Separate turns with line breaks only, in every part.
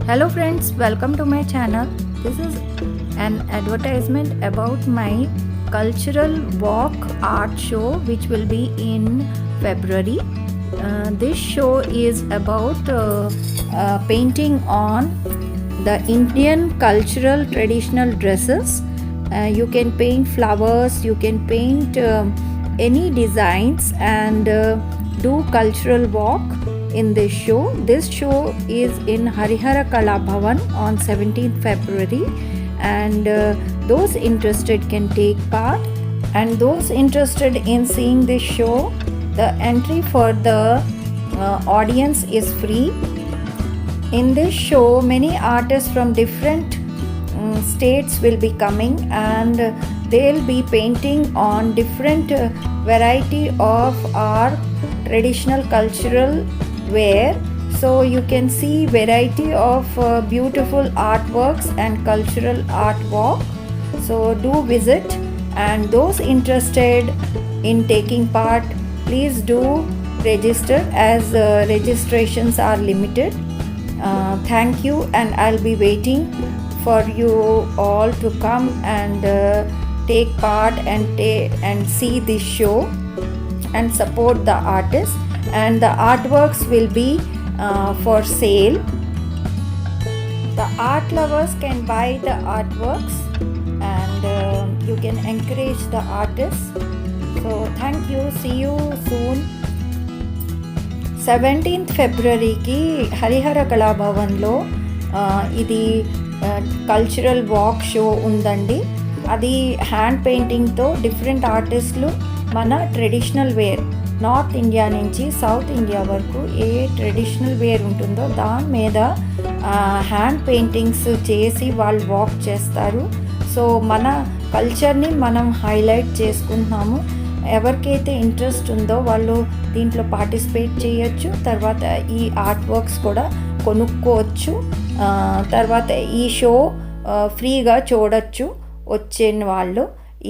Hello friends, welcome to my channel. This is an advertisement about my cultural walk art show which will be in February. This show is about painting on the Indian cultural traditional dresses. You can paint flowers, you can paint any designs and do cultural walk in this show. This show is in Hara Kala Bhavan on 17th February and those interested can take part, and those interested in seeing this show, the entry for the audience is free. In this show many artists from different states will be coming and they'll be painting on different variety of our traditional cultural wear, so you can see variety of beautiful artworks and cultural artwork. So do visit, and those interested in taking part, please do register as registrations are limited. Thank you, and I'll be waiting for you all to come and take part and see this show and support the artists, and the artworks will be for sale. The art lovers can buy the artworks and you can encourage the artists. So thank you, see you soon. 17th February ki Harihara Kala Bhavan lo ఇది cultural walk show ఉందండి. అది hand పెయింటింగ్తో different ఆర్టిస్టులు మన traditional wear north India నుంచి south India వరకు ఏ traditional wear ఉంటుందో దాని మీద హ్యాండ్ పెయింటింగ్స్ చేసి వాళ్ళు వాక్ చేస్తారు. సో మన కల్చర్ని మనం హైలైట్ చేసుకుంటున్నాము. ఎవరికైతే ఇంట్రెస్ట్ ఉందో వాళ్ళు దీంట్లో పార్టిసిపేట్ చేయొచ్చు. తర్వాత ఈ ఆర్ట్ వర్క్స్ కూడా కొనుక్కోవచ్చు. తర్వాత ఈ షో ఫ్రీగా చూడొచ్చు వచ్చిన వాళ్ళు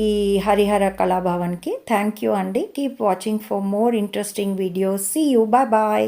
ఈ హరిహర కళాభవన్కి. థ్యాంక్ యూ అండి. Keep watching for more interesting videos. See you. Bye bye.